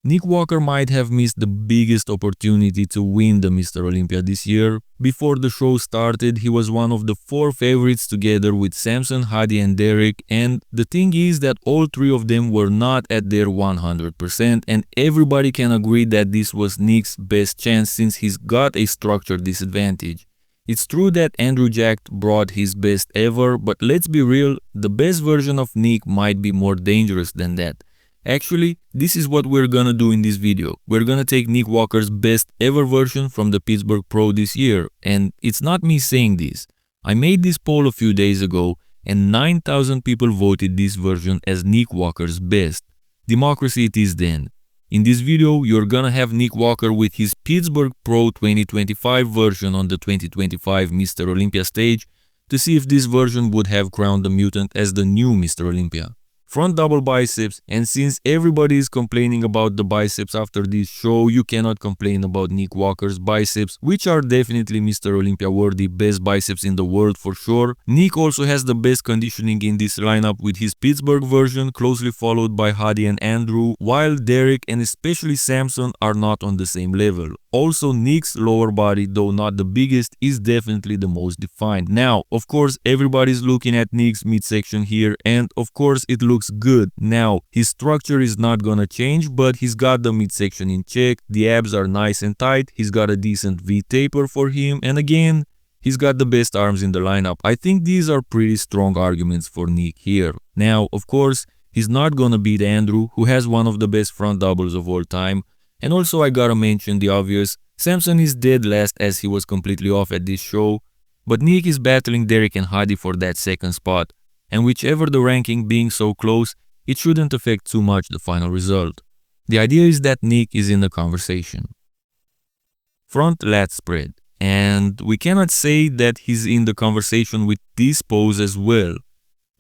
Nick Walker might have missed the biggest opportunity to win the Mr. Olympia this year. Before the show started, he was one of the 4 favorites together with Samson, Hadi and Derek, and the thing is that all 3 of them were not at their 100%, and everybody can agree that this was Nick's best chance since he's got a structured disadvantage. It's true that Andrew Jack brought his best ever, but let's be real, the best version of Nick might be more dangerous than that. Actually, this is what we're gonna do in this video. We're gonna take Nick Walker's best ever version from the Pittsburgh Pro this year, and it's not me saying this. I made this poll a few days ago and 9,000 people voted this version as Nick Walker's best. Democracy it is then. In this video, you're gonna have Nick Walker with his Pittsburgh Pro 2025 version on the 2025 Mr. Olympia stage to see if this version would have crowned the mutant as the new Mr. Olympia. Front double biceps, and since everybody is complaining about the biceps after this show, you cannot complain about Nick Walker's biceps, which are definitely Mr. Olympia worthy best biceps in the world for sure. Nick also has the best conditioning in this lineup with his Pittsburgh version, closely followed by Hadi and Andrew, while Derek and especially Samson are not on the same level. Also, Nick's lower body, though not the biggest, is definitely the most defined. Now, of course, everybody's looking at Nick's midsection here, and of course it looks good. Now, his structure is not gonna change, but he's got the midsection in check, the abs are nice and tight, he's got a decent V taper for him, and again, he's got the best arms in the lineup. I think these are pretty strong arguments for Nick here. Now, of course, he's not gonna beat Andrew, who has one of the best front doubles of all time. And also I gotta mention the obvious, Samson is dead last as he was completely off at this show, but Nick is battling Derek and Hadi for that second spot, and whichever the ranking being so close, it shouldn't affect too much the final result. The idea is that Nick is in the conversation. Front lat spread, and we cannot say that he's in the conversation with this pose as well.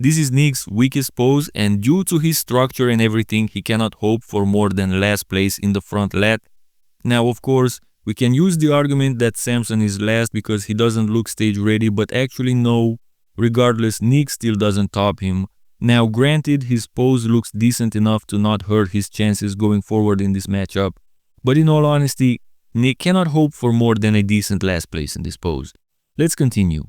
This is Nick's weakest pose, and due to his structure and everything, he cannot hope for more than last place in the front lat. Now, of course, we can use the argument that Samson is last because he doesn't look stage ready, but actually no. Regardless, Nick still doesn't top him. Now, granted, his pose looks decent enough to not hurt his chances going forward in this matchup, but in all honesty, Nick cannot hope for more than a decent last place in this pose. Let's continue.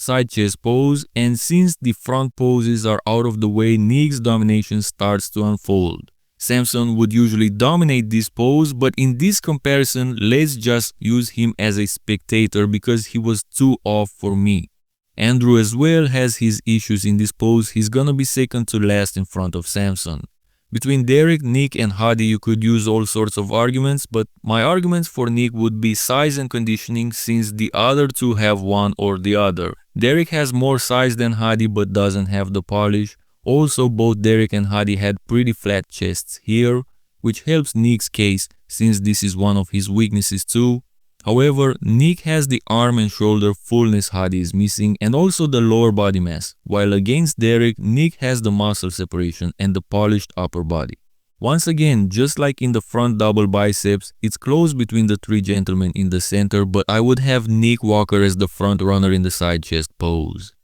Side chest pose, and since the front poses are out of the way, Nick's domination starts to unfold. Samson would usually dominate this pose, but in this comparison, let's just use him as a spectator because he was too off for me. Andrew as well has his issues in this pose, he's gonna be second to last in front of Samson. Between Derek, Nick and Hadi you could use all sorts of arguments, but my arguments for Nick would be size and conditioning since the other two have one or the other. Derek has more size than Hadi but doesn't have the polish. Also, both Derek and Hadi had pretty flat chests here, which helps Nick's case since this is one of his weaknesses too. However, Nick has the arm and shoulder fullness Hadi is missing and also the lower body mass, while against Derek, Nick has the muscle separation and the polished upper body. Once again, just like in the front double biceps, it's close between the 3 gentlemen in the center, but I would have Nick Walker as the front runner in the side chest pose.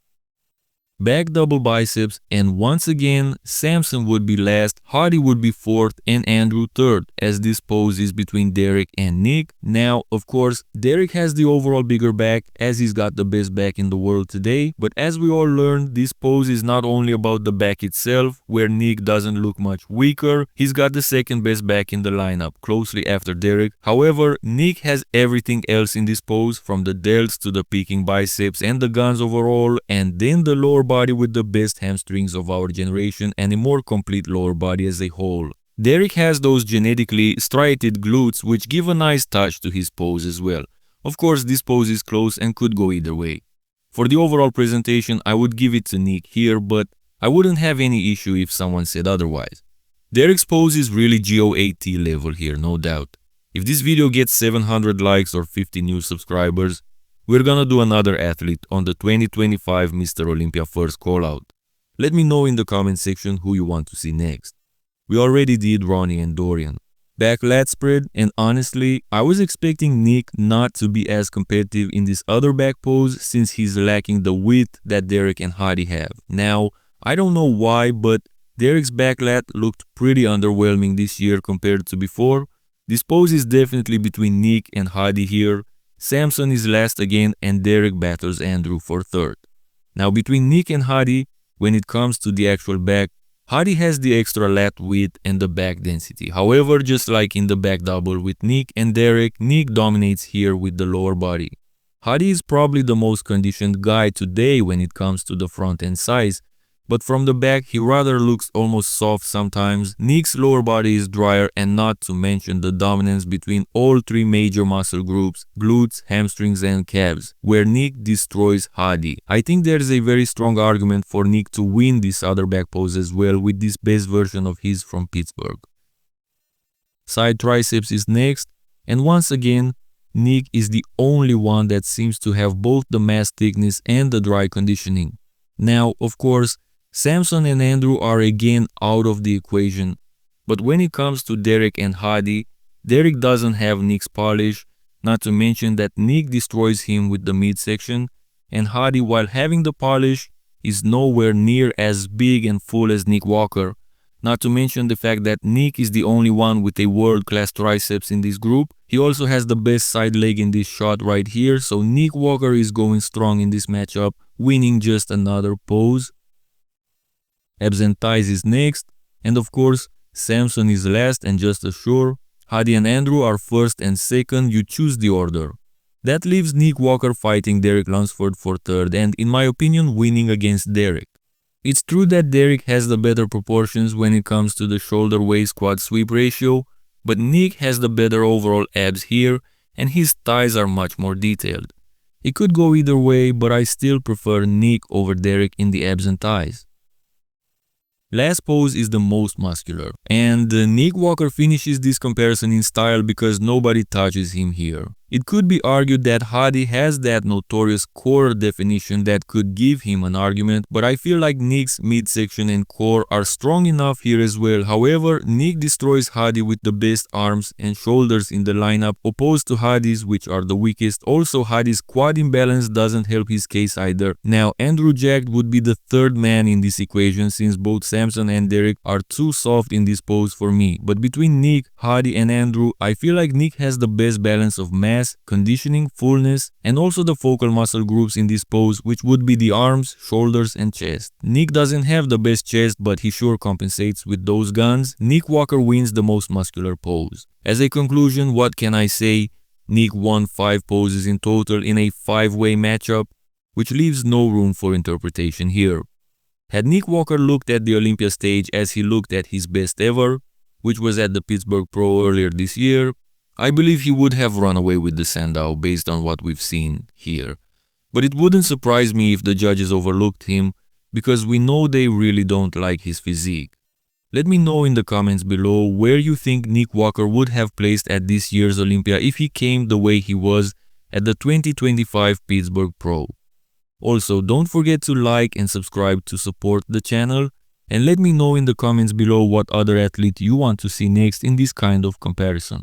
Back double biceps, and once again, Samson would be last, Hadi would be 4th, and Andrew 3rd, as this pose is between Derek and Nick. Now, of course, Derek has the overall bigger back, as he's got the best back in the world today, but as we all learned, this pose is not only about the back itself, where Nick doesn't look much weaker, he's got the second best back in the lineup, closely after Derek. However, Nick has everything else in this pose, from the delts to the peaking biceps and the guns overall, and then the lower body with the best hamstrings of our generation and a more complete lower body as a whole. Derek has those genetically striated glutes which give a nice touch to his pose as well. Of course, this pose is close and could go either way. For the overall presentation, I would give it to Nick here, but I wouldn't have any issue if someone said otherwise. Derek's pose is really GOAT level here, no doubt. If this video gets 700 likes or 50 new subscribers, we're gonna do another athlete on the 2025 Mr. Olympia first call out. Let me know in the comment section who you want to see next. We already did Ronnie and Dorian. Back lat spread, and honestly, I was expecting Nick not to be as competitive in this other back pose since he's lacking the width that Derek and Hadi have. Now, I don't know why, but Derek's back lat looked pretty underwhelming this year compared to before. This pose is definitely between Nick and Hadi here. Samson is last again and Derek battles Andrew for third. Now between Nick and Hadi, when it comes to the actual back, Hadi has the extra lat width and the back density. However, just like in the back double with Nick and Derek, Nick dominates here with the lower body. Hadi is probably the most conditioned guy today when it comes to the front end size, but from the back he rather looks almost soft sometimes. Nick's lower body is drier, and not to mention the dominance between all three major muscle groups, glutes, hamstrings and calves, where Nick destroys Hadi. I think there is a very strong argument for Nick to win this other back pose as well with this best version of his from Pittsburgh. Side triceps is next, and once again, Nick is the only one that seems to have both the mass thickness and the dry conditioning. Now, of course, Samson and Andrew are again out of the equation, but when it comes to Derek and Hadi, Derek doesn't have Nick's polish, not to mention that Nick destroys him with the midsection, and Hadi, while having the polish, is nowhere near as big and full as Nick Walker, not to mention the fact that Nick is the only one with a world-class triceps in this group. He also has the best side leg in this shot right here, so Nick Walker is going strong in this matchup, winning just another pose. Abs and thighs is next, and of course, Samson is last and just as sure. Hadi and Andrew are first and second, you choose the order. That leaves Nick Walker fighting Derek Lunsford for third and, in my opinion, winning against Derek. It's true that Derek has the better proportions when it comes to the shoulder waist quad sweep ratio, but Nick has the better overall abs here and his thighs are much more detailed. It could go either way, but I still prefer Nick over Derek in the abs and thighs. Last pose is the most muscular, and Nick Walker finishes this comparison in style because nobody touches him here. It could be argued that Hadi has that notorious core definition that could give him an argument, but I feel like Nick's midsection and core are strong enough here as well. However, Nick destroys Hadi with the best arms and shoulders in the lineup, opposed to Hadi's, which are the weakest. Also, Hadi's quad imbalance doesn't help his case either. Now, Andrew Jacked would be the third man in this equation since both Samson and Derek are too soft in this pose for me. But between Nick, Hadi and Andrew, I feel like Nick has the best balance of mass, conditioning, fullness, and also the focal muscle groups in this pose, which would be the arms, shoulders, and chest. Nick doesn't have the best chest, but he sure compensates with those guns. Nick Walker wins the most muscular pose. As a conclusion, what can I say? Nick won 5 poses in total in a 5-way matchup, which leaves no room for interpretation here. Had Nick Walker looked at the Olympia stage as he looked at his best ever, which was at the Pittsburgh Pro earlier this year, I believe he would have run away with the Sandow based on what we've seen here. But it wouldn't surprise me if the judges overlooked him, because we know they really don't like his physique. Let me know in the comments below where you think Nick Walker would have placed at this year's Olympia if he came the way he was at the 2025 Pittsburgh Pro. Also, don't forget to like and subscribe to support the channel, and let me know in the comments below what other athlete you want to see next in this kind of comparison.